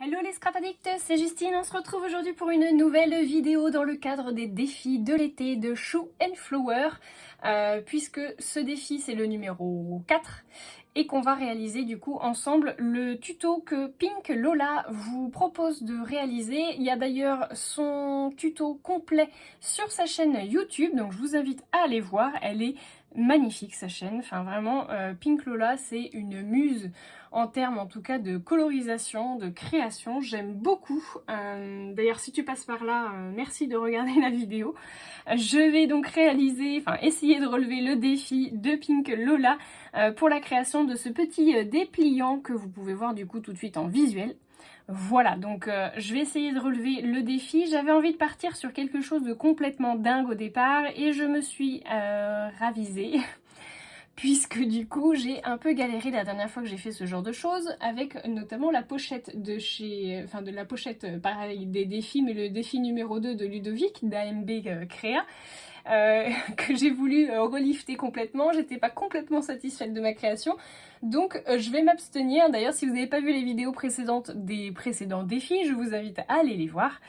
Hello les scrap addicts, c'est Justine, on se retrouve aujourd'hui pour une nouvelle vidéo dans le cadre des défis de l'été de Shoe and Flower, puisque ce défi c'est le numéro 4 et qu'on va réaliser du coup ensemble le tuto que Pink Lola vous propose de réaliser. Il y a d'ailleurs son tuto complet sur sa chaîne YouTube, donc je vous invite à aller voir, elle est magnifique sa chaîne, enfin vraiment Pink Lola c'est une muse en termes en tout cas de colorisation, de création, j'aime beaucoup. D'ailleurs si tu passes par là, merci de regarder la vidéo. Je vais donc essayer de relever le défi de Pink Lola pour la création de ce petit dépliant que vous pouvez voir du coup tout de suite en visuel. Voilà, donc je vais essayer de relever le défi. J'avais envie de partir sur quelque chose de complètement dingue au départ et je me suis ravisée puisque du coup j'ai un peu galéré la dernière fois que j'ai fait ce genre de choses avec notamment la pochette de chez... Enfin de la pochette pareil des défis, mais le défi numéro 2 de Ludovic d'AMB Créa. Que j'ai voulu relifter complètement, j'étais pas complètement satisfaite de ma création, donc je vais m'abstenir. D'ailleurs si vous n'avez pas vu les vidéos précédentes des précédents défis, je vous invite à aller les voir.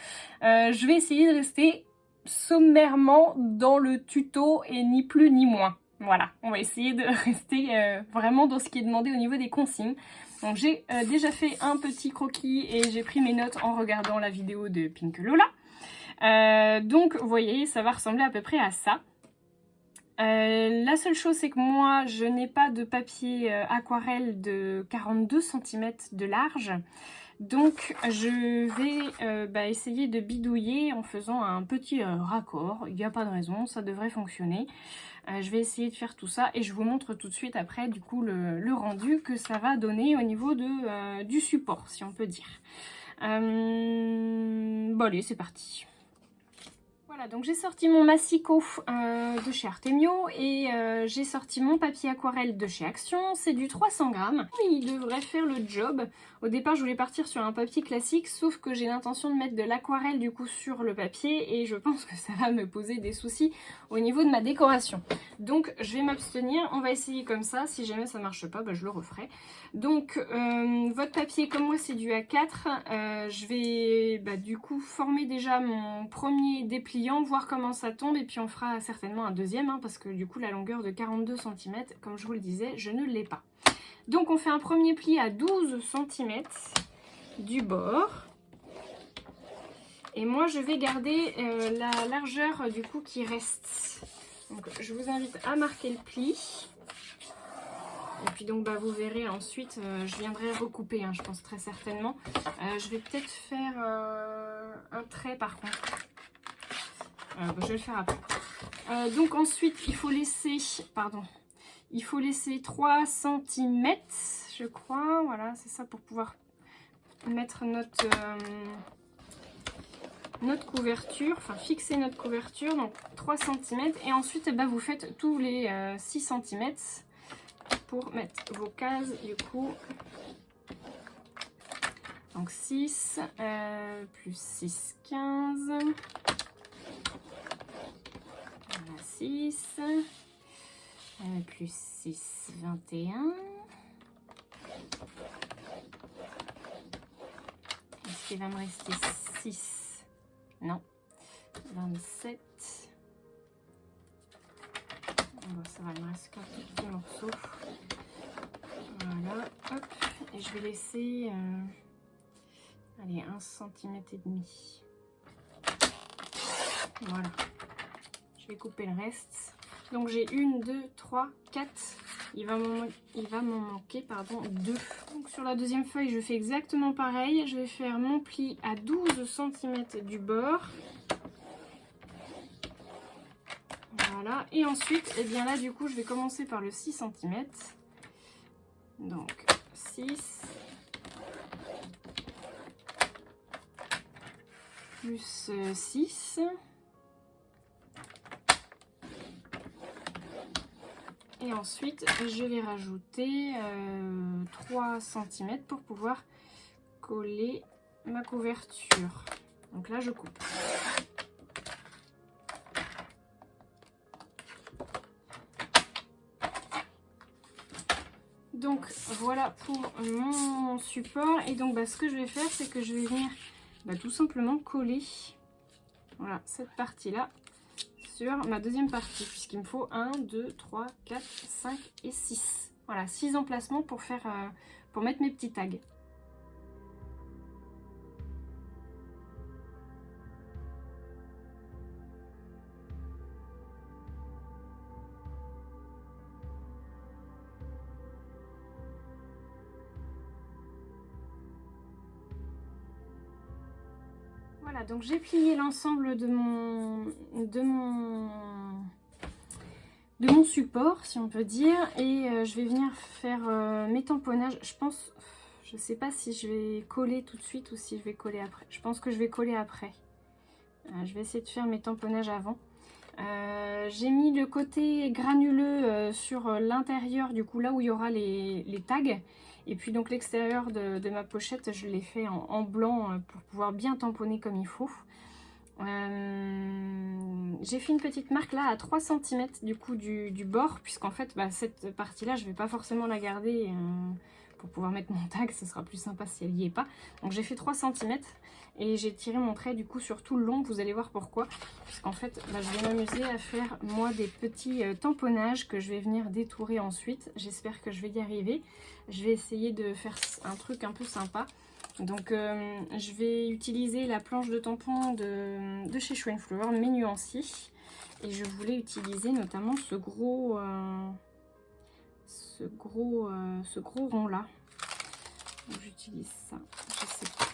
Je vais essayer de rester sommairement dans le tuto et ni plus ni moins. Voilà, on va essayer de rester vraiment dans ce qui est demandé au niveau des consignes. Donc j'ai déjà fait un petit croquis et j'ai pris mes notes en regardant la vidéo de Pink Lola. Donc vous voyez, ça va ressembler à peu près à ça. La seule chose c'est que moi je n'ai pas de papier aquarelle de 42 cm de large, donc je vais essayer de bidouiller en faisant un petit raccord. Il n'y a pas de raison, ça devrait fonctionner. Je vais essayer de faire tout ça et je vous montre tout de suite après du coup le rendu que ça va donner au niveau du support, si on peut dire. Bon allez, c'est parti. Voilà, donc j'ai sorti mon massicot de chez Artemio et j'ai sorti mon papier aquarelle de chez Action, c'est du 300 grammes. Il devrait faire le job. Au départ je voulais partir sur un papier classique, sauf que j'ai l'intention de mettre de l'aquarelle du coup sur le papier et je pense que ça va me poser des soucis au niveau de ma décoration. Donc je vais m'abstenir, on va essayer comme ça, si jamais ça marche pas, je le referai. Donc votre papier comme moi c'est du A4, je vais du coup former déjà mon premier dépliant, voir comment ça tombe et puis on fera certainement un deuxième parce que du coup la longueur de 42 cm, comme je vous le disais, je ne l'ai pas. Donc on fait un premier pli à 12 cm du bord. Et moi je vais garder la largeur du coup qui reste. Donc je vous invite à marquer le pli. Et puis donc vous verrez ensuite, je viendrai recouper, je pense très certainement. Je vais peut-être faire un trait par contre. Je vais le faire après. Donc ensuite il faut laisser, il faut laisser 3 cm je crois. Voilà, c'est ça pour pouvoir mettre notre couverture, enfin fixer notre couverture. Donc 3 cm et ensuite vous faites tous les 6 cm. Pour mettre vos cases du coup. Donc 6 plus 6, 15. Voilà, 6 plus 6, 21. Est-ce qu'il va me rester 6? Non. 27. Bon, ça va, il me reste qu'un petit morceau. Voilà, hop, et je vais laisser allez, 1 cm et demi. Voilà, je vais couper le reste. Donc j'ai 1, 2, 3, 4. Il va m'en manquer 2. Donc sur la deuxième feuille, je fais exactement pareil. Je vais faire mon pli à 12 cm du bord. Voilà, et ensuite, là du coup, je vais commencer par le 6 cm. Donc 6 plus 6 et ensuite je vais rajouter 3 cm pour pouvoir coller ma couverture. Donc là je coupe. Donc voilà pour mon support. Et donc ce que je vais faire, c'est que je vais venir tout simplement coller voilà, cette partie-là sur ma deuxième partie, puisqu'il me faut 1, 2, 3, 4, 5 et 6. Voilà, 6 emplacements pour pour mettre mes petits tags. Voilà, donc j'ai plié l'ensemble de mon support, si on peut dire, et je vais venir faire mes tamponnages. Je sais pas si je vais coller tout de suite ou si je vais coller après. Je pense que je vais coller après. Je vais essayer de faire mes tamponnages avant. J'ai mis le côté granuleux sur l'intérieur, du coup là où il y aura les tags. Et puis donc l'extérieur de ma pochette, je l'ai fait en blanc pour pouvoir bien tamponner comme il faut. J'ai fait une petite marque là à 3 cm du coup du bord, puisqu'en fait cette partie là je vais pas forcément la garder pour pouvoir mettre mon tag, ce sera plus sympa si elle n'y est pas. Donc j'ai fait 3 cm et j'ai tiré mon trait du coup sur tout le long, vous allez voir pourquoi. Puisqu'en fait je vais m'amuser à faire moi des petits tamponnages que je vais venir détourer ensuite. J'espère que je vais y arriver. Je vais essayer de faire un truc un peu sympa. Donc je vais utiliser la planche de tampon de chez Show Flower, mes nuanciers. Et je voulais utiliser notamment ce gros rond là. J'utilise ça, je sais pas.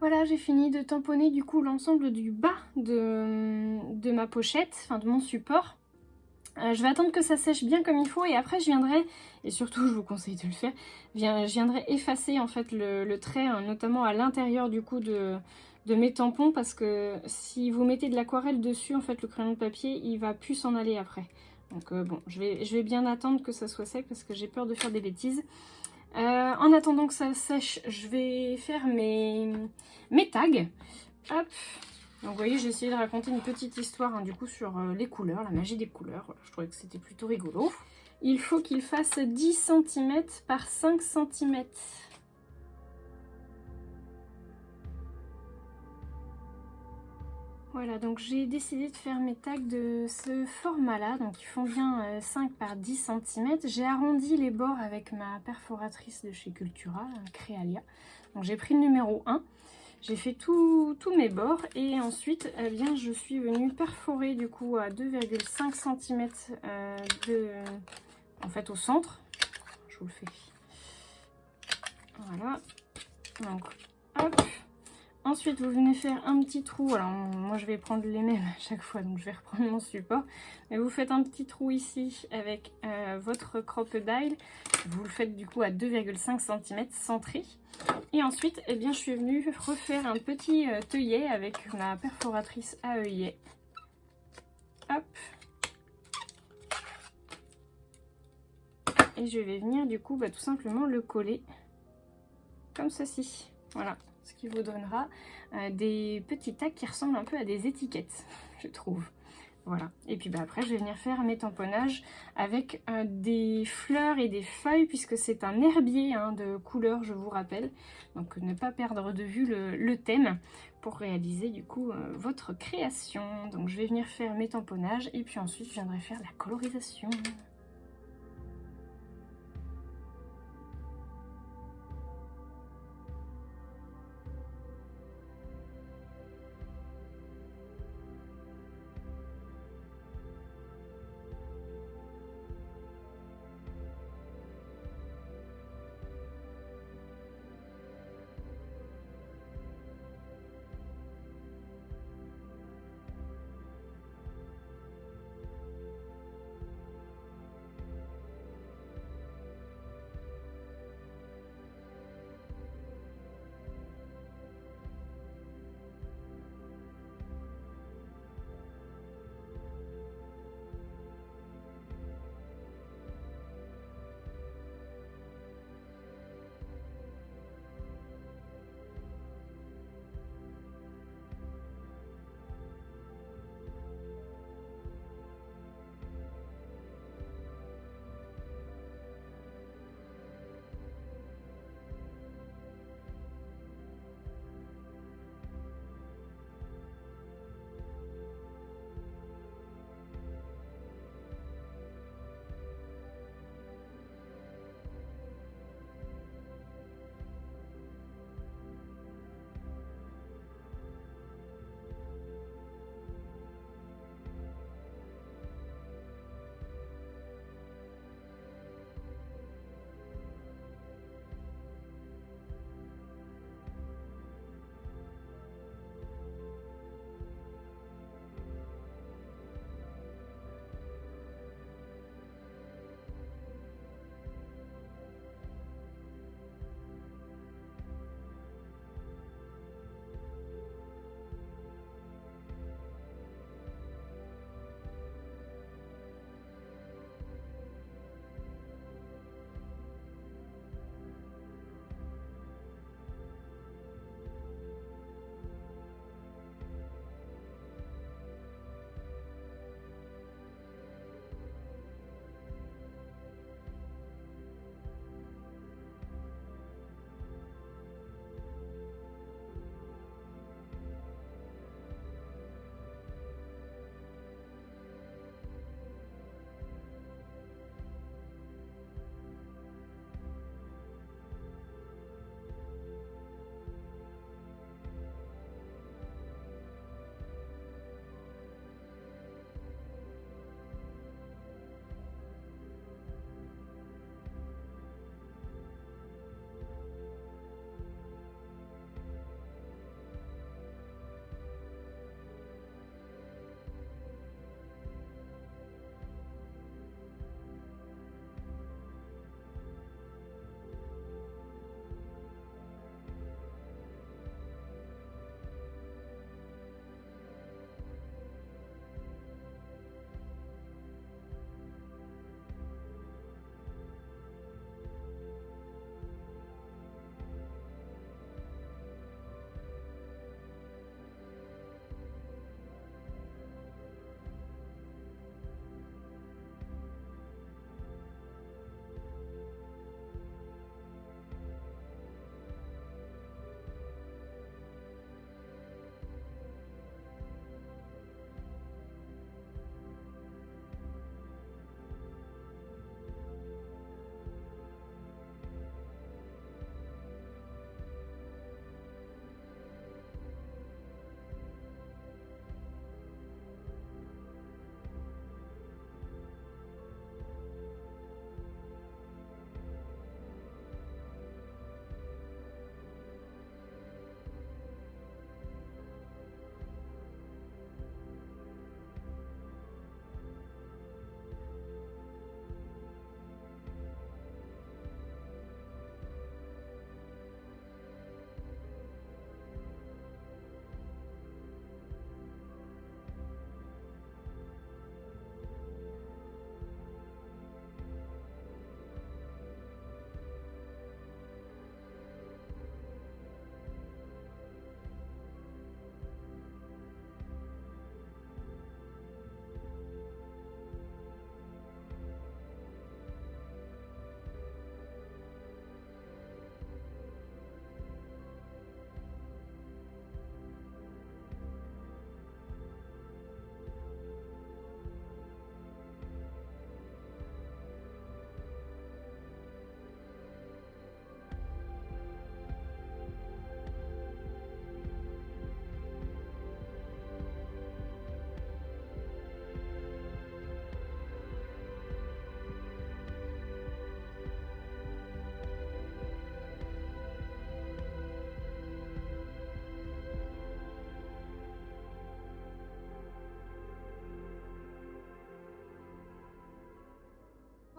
Voilà, j'ai fini de tamponner du coup l'ensemble du bas de ma pochette, enfin de mon support. Je vais attendre que ça sèche bien comme il faut et après je viendrai, et surtout je vous conseille de le faire, je viendrai effacer en fait le trait, hein, notamment à l'intérieur du coup de mes tampons, parce que si vous mettez de l'aquarelle dessus, en fait le crayon de papier il va plus s'en aller après. Donc bon, je vais bien attendre que ça soit sec parce que j'ai peur de faire des bêtises. En attendant que ça sèche, je vais faire mes tags. Hop. Donc vous voyez, j'ai essayé de raconter une petite histoire du coup sur les couleurs, la magie des couleurs. Voilà, je trouvais que c'était plutôt rigolo. Il faut qu'il fasse 10 cm par 5 cm. Voilà, donc j'ai décidé de faire mes tags de ce format-là, donc ils font bien 5 par 10 cm. J'ai arrondi les bords avec ma perforatrice de chez Cultura, Créalia. Donc j'ai pris le numéro 1, j'ai fait tous mes bords et ensuite eh bien, je suis venue perforer du coup à 2,5 cm en fait au centre. Je vous le fais. Voilà, donc hop. Ensuite, vous venez faire un petit trou. Alors, moi, je vais prendre les mêmes à chaque fois, donc je vais reprendre mon support. Mais vous faites un petit trou ici avec votre crocodile. Vous le faites du coup à 2,5 cm centré. Et ensuite, eh bien, je suis venue refaire un petit œillet avec ma perforatrice à œillet. Hop. Et je vais venir du coup tout simplement le coller comme ceci. Voilà. Ce qui vous donnera des petits tags qui ressemblent un peu à des étiquettes, je trouve. Voilà, et puis après je vais venir faire mes tamponnages avec des fleurs et des feuilles, puisque c'est un herbier hein, de couleurs, je vous rappelle. Donc ne pas perdre de vue le thème pour réaliser du coup votre création. Donc je vais venir faire mes tamponnages et puis ensuite je viendrai faire la colorisation.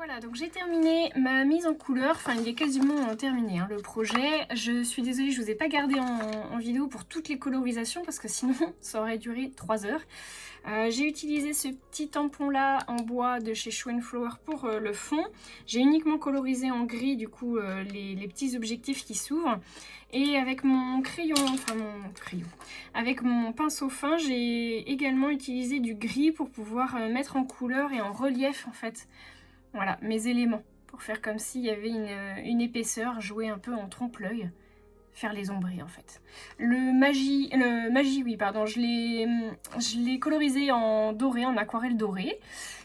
Voilà, donc j'ai terminé ma mise en couleur, enfin il est quasiment terminé hein, le projet. Je suis désolée, je ne vous ai pas gardé en vidéo pour toutes les colorisations parce que sinon ça aurait duré 3 heures. J'ai utilisé ce petit tampon là en bois de chez Shoe & Flower pour le fond. J'ai uniquement colorisé en gris du coup les petits objectifs qui s'ouvrent. Et avec mon crayon, avec mon pinceau fin, j'ai également utilisé du gris pour pouvoir mettre en couleur et en relief en fait. Voilà, mes éléments, pour faire comme s'il y avait une épaisseur, jouer un peu en trompe-l'œil, faire les ombris en fait. Le magie, oui, pardon, je l'ai colorisé en doré, en aquarelle dorée.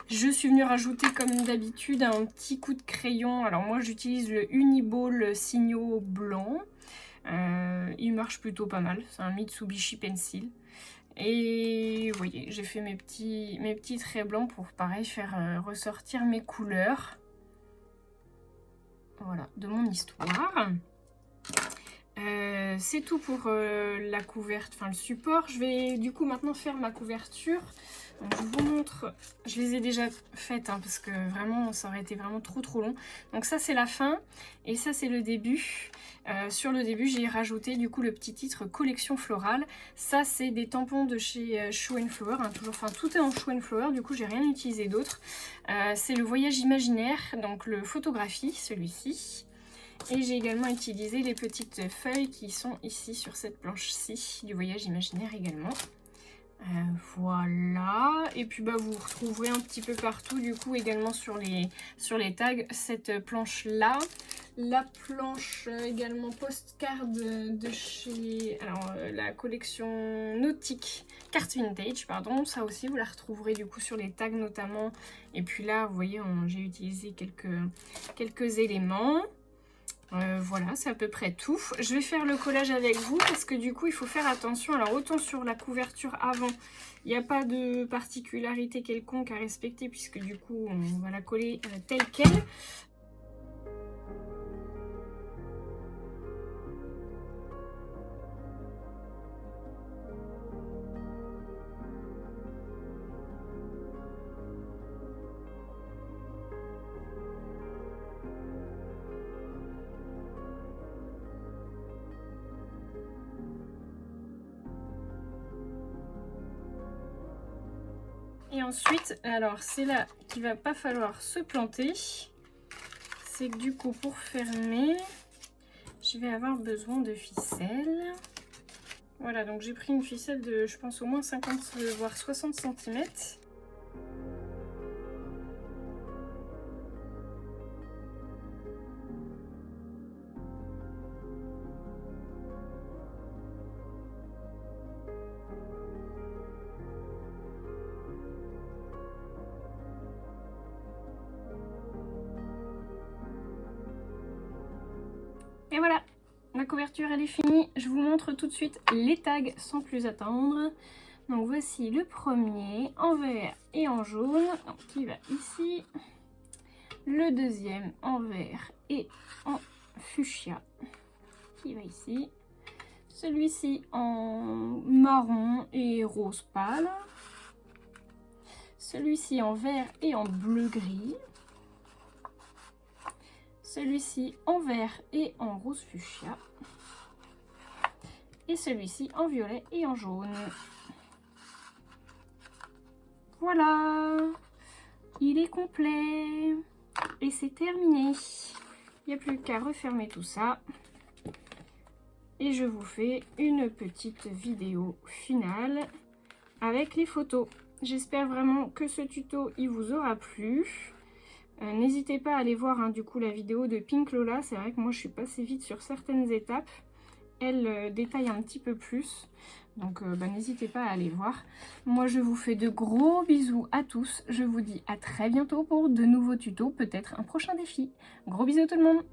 Je suis venue rajouter comme d'habitude un petit coup de crayon. Alors moi j'utilise le Uniball Signaux blanc. Il marche plutôt pas mal, c'est un Mitsubishi Pencil. Et vous voyez, j'ai fait mes petits traits blancs pour pareil faire ressortir mes couleurs. Voilà, de mon histoire. C'est tout pour la couverture, enfin le support. Je vais du coup maintenant faire ma couverture. Donc, je vous montre, je les ai déjà faites hein, parce que vraiment ça aurait été vraiment trop long. Donc ça c'est la fin et ça c'est le début. Sur le début j'ai rajouté du coup le petit titre collection florale. Ça c'est des tampons de chez Shoe & Flower, hein, toujours, enfin tout est en Shoe & Flower, du coup j'ai rien utilisé d'autre. C'est le voyage imaginaire, donc le photographie, celui-ci. Et j'ai également utilisé les petites feuilles qui sont ici sur cette planche-ci du voyage imaginaire également. Voilà, et puis bah vous retrouverez un petit peu partout du coup également sur les tags cette planche là, la planche également postcard de chez la collection nautique carte vintage, pardon, ça aussi vous la retrouverez du coup sur les tags notamment. Et puis là vous voyez j'ai utilisé quelques éléments. Voilà, c'est à peu près tout. Je vais faire le collage avec vous parce que du coup il faut faire attention. Alors autant sur la couverture avant, il n'y a pas de particularité quelconque à respecter puisque du coup on va la coller telle quelle. Et ensuite, alors c'est là qu'il va pas falloir se planter. C'est que du coup pour fermer, je vais avoir besoin de ficelle. Voilà, donc j'ai pris une ficelle de, je pense, au moins 50 voire 60 cm. Et voilà, la couverture elle est finie. Je vous montre tout de suite les tags sans plus attendre. Donc voici le premier en vert et en jaune, donc, qui va ici. Le deuxième en vert et en fuchsia, qui va ici. Celui-ci en marron et rose pâle. Celui-ci en vert et en bleu-gris. Celui-ci en vert et en rose fuchsia. Et celui-ci en violet et en jaune. Voilà, il est complet et c'est terminé. Il n'y a plus qu'à refermer tout ça. Et je vous fais une petite vidéo finale avec les photos. J'espère vraiment que ce tuto il vous aura plu. N'hésitez pas à aller voir hein, du coup la vidéo de Pink Lola. C'est vrai que moi je suis passée vite sur certaines étapes. Elle détaille un petit peu plus. Donc n'hésitez pas à aller voir. Moi je vous fais de gros bisous à tous. Je vous dis à très bientôt pour de nouveaux tutos, peut-être un prochain défi. Gros bisous tout le monde.